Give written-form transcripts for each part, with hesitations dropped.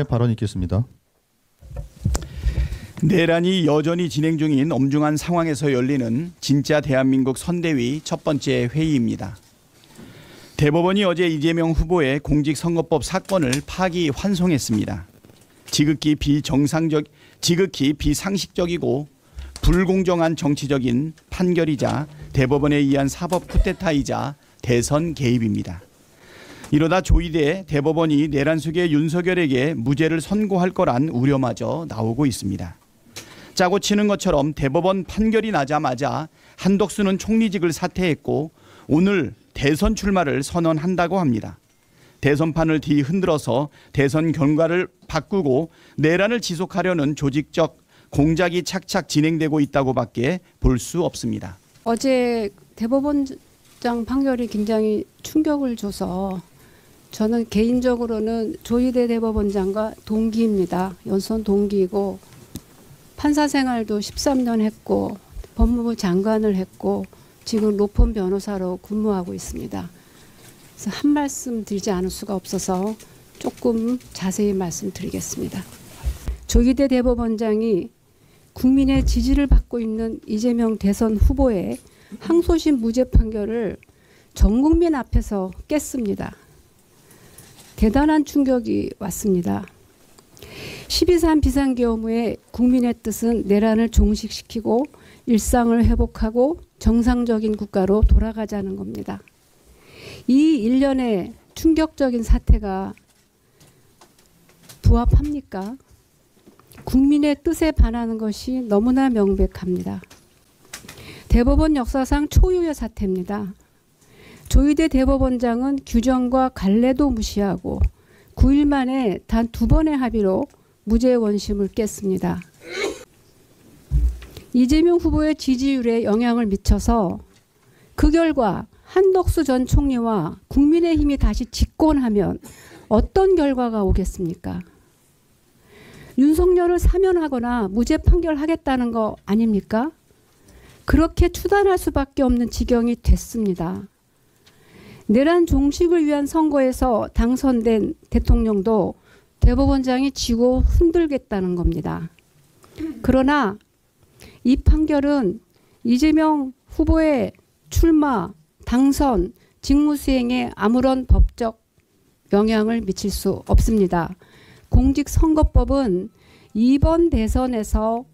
발언 있겠습니다. 내란이 여전히 진행 중인 엄중한 상황에서 열리는 진짜 대한민국 선대위 첫 번째 회의입니다. 대법원이 어제 이재명 후보의 공직선거법 사건을 파기환송했습니다. 지극히 비상식적이고 불공정한 정치적인 판결이자 대법원에 의한 사법 쿠데타이자 대선 개입입니다. 이러다 조이대 대법원이 내란 수계 윤석열에게 무죄를 선고할 거란 우려마저 나오고 있습니다. 짜고 치는 것처럼 대법원 판결이 나자마자 한덕수는 총리직을 사퇴했고 오늘 대선 출마를 선언한다고 합니다. 대선판을 뒤흔들어서 대선 결과를 바꾸고 내란을 지속하려는 조직적 공작이 착착 진행되고 있다고밖에 볼 수 없습니다. 어제 대법원장 판결이 굉장히 충격을 줘서 저는 개인적으로는 조이대 대법원장과 동기입니다. 연선 동기이고 판사 생활도 13년 했고 법무부 장관을 했고 지금 로펌 변호사로 근무하고 있습니다. 그래서 한 말씀 드리지 않을 수가 없어서 조금 자세히 말씀드리겠습니다. 조이대 대법원장이 국민의 지지를 받고 있는 이재명 대선 후보의 항소심 무죄 판결을 전 국민 앞에서 깼습니다. 대단한 충격이 왔습니다. 12.3 비상계엄 후에 국민의 뜻은 내란을 종식시키고 일상을 회복하고 정상적인 국가로 돌아가자는 겁니다. 이 일련의 충격적인 사태가 부합합니까? 국민의 뜻에 반하는 것이 너무나 명백합니다. 대법원 역사상 초유의 사태입니다. 조이대 대법원장은 규정과 관례도 무시하고 9일 만에 단 2번의 합의로 무죄 원심을 깼습니다. 이재명 후보의 지지율에 영향을 미쳐서 그 결과 한덕수 전 총리와 국민의힘이 다시 집권하면 어떤 결과가 오겠습니까? 윤석열을 사면하거나 무죄 판결하겠다는 거 아닙니까? 그렇게 추단할 수밖에 없는 지경이 됐습니다. 내란 종식을 위한 선거에서 당선된 대통령도 대법원장이 지고 흔들겠다는 겁니다. 그러나 이 판결은 이재명 후보의 출마, 당선, 직무수행에 아무런 법적 영향을 미칠 수 없습니다. 공직선거법은 이번 대선에서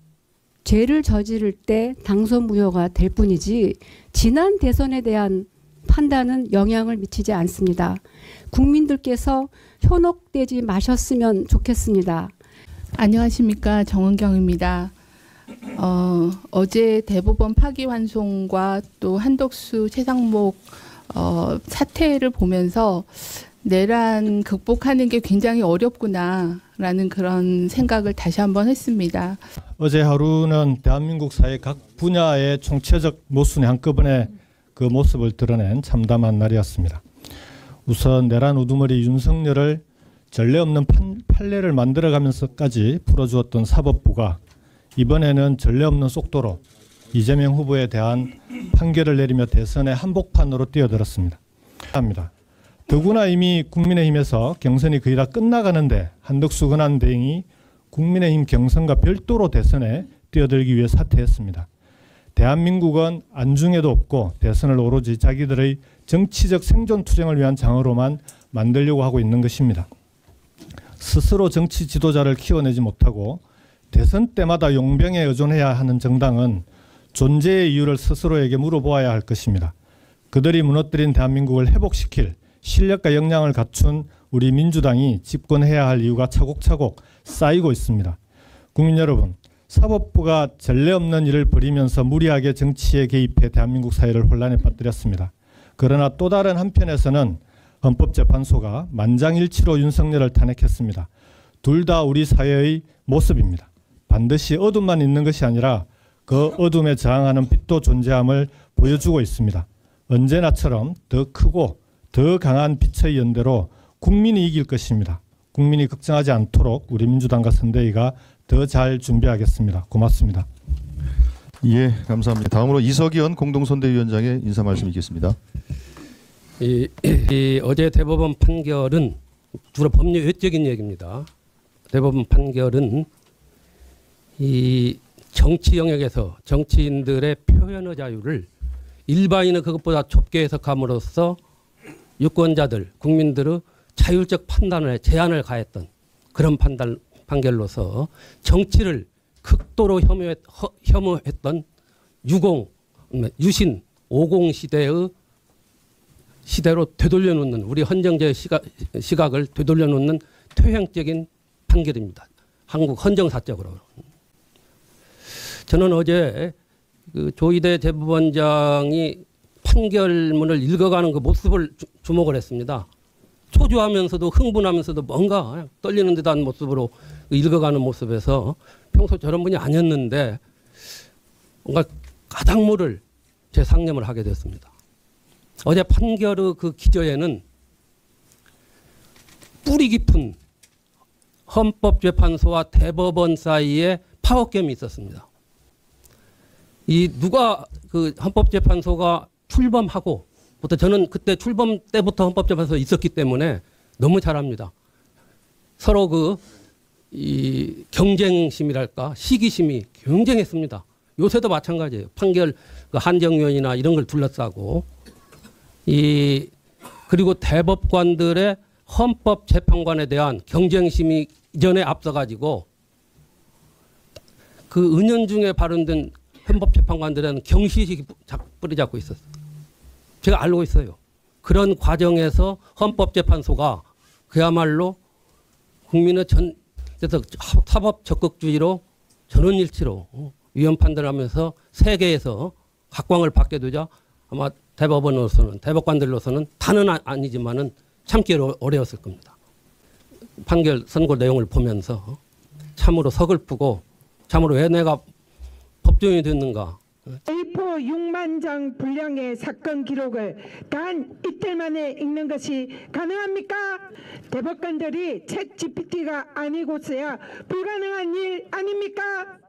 죄를 저지를 때 당선 무효가 될 뿐이지 지난 대선에 대한 판단은 영향을 미치지 않습니다. 국민들께서 현혹되지 마셨으면 좋겠습니다. 안녕하십니까, 정은경입니다. 어제 대법원 파기환송과 또 한덕수 최상목 사태를 보면서 내란 극복하는 게 굉장히 어렵구나라는 그런 생각을 다시 한번 했습니다. 어제 하루는 대한민국 사회 각 분야의 총체적 모순의 한꺼번에 그 모습을 드러낸 참담한 날이었습니다. 우선 내란 우두머리 윤석열을 전례 없는 판례를 만들어가면서까지 풀어주었던 사법부가 이번에는 전례 없는 속도로 이재명 후보에 대한 판결을 내리며 대선의 한복판으로 뛰어들었습니다. 더구나 이미 국민의힘에서 경선이 거의 다 끝나가는데 한덕수 권한대행이 국민의힘 경선과 별도로 대선에 뛰어들기 위해 사퇴했습니다. 대한민국은 안중에도 없고 대선을 오로지 자기들의 정치적 생존 투쟁을 위한 장으로만 만들려고 하고 있는 것입니다. 스스로 정치 지도자를 키워내지 못하고 대선 때마다 용병에 의존해야 하는 정당은 존재의 이유를 스스로에게 물어보아야 할 것입니다. 그들이 무너뜨린 대한민국을 회복시킬 실력과 역량을 갖춘 우리 민주당이 집권해야 할 이유가 차곡차곡 쌓이고 있습니다. 국민 여러분, 사법부가 전례 없는 일을 벌이면서 무리하게 정치에 개입해 대한민국 사회를 혼란에 빠뜨렸습니다. 그러나 또 다른 한편에서는 헌법재판소가 만장일치로 윤석열을 탄핵했습니다. 둘 다 우리 사회의 모습입니다. 반드시 어둠만 있는 것이 아니라 그 어둠에 저항하는 빛도 존재함을 보여주고 있습니다. 언제나처럼 더 크고 더 강한 빛의 연대로 국민이 이길 것입니다. 국민이 걱정하지 않도록 우리 민주당과 선대위가 더 잘 준비하겠습니다. 고맙습니다. 예, 감사합니다. 다음으로 이석연 공동선대위원장의 인사 말씀 있겠습니다. 어제 대법원 판결은 주로 법률 외적인 얘기입니다. 대법원 판결은 이 정치 영역에서 정치인들의 표현의 자유를 일반인은 그것보다 좁게 해석함으로써 유권자들, 국민들의 자율적 판단에 제한을 가했던 그런 판결로서 정치를 극도로 혐오했던 유신 50 시대로 되돌려놓는 우리 헌정제의 시각을 되돌려놓는 퇴행적인 판결입니다. 한국 헌정사적으로. 저는 어제 그 조희대 대법원장이 판결문을 읽어가는 그 모습을 주목을 했습니다. 초조하면서도 흥분하면서도 뭔가 떨리는 듯한 모습으로 읽어가는 모습에서 평소 저런 분이 아니었는데 뭔가 가닥모를 제 상념을 하게 됐습니다. 어제 판결의 그 기저에는 뿌리 깊은 헌법재판소와 대법원 사이에 파워게임이 있었습니다. 이 누가 그 헌법재판소가 출범하고 부터 저는 그때 출범 때부터 헌법재판소에 있었기 때문에 너무 잘 압니다. 서로 그 이 경쟁심이랄까 시기심이 경쟁했습니다. 요새도 마찬가지예요. 판결 그 한정위원이나 이런 걸 둘러싸고 그리고 대법관들의 헌법재판관에 대한 경쟁심이 이전에 앞서가지고 그 은연중에 발언된 헌법재판관들은 경시식이 뿌리 잡고 있었어요. 제가 알고 있어요. 그런 과정에서 헌법재판소가 그야말로 국민의 그래서 사법 적극주의로 전원일치로 위헌 판단하면서 세계에서 각광을 받게 되자 아마 대법관들로서는 다는 아니지만은 참기 어려웠을 겁니다. 판결 선고 내용을 보면서 참으로 서글프고 참으로 왜 내가 법조인이 됐는가. A4 6만 장 분량의 사건 기록을 단 이틀 만에 읽는 것이 가능합니까? 대법관들이 챗GPT가 아니고서야 불가능한 일 아닙니까?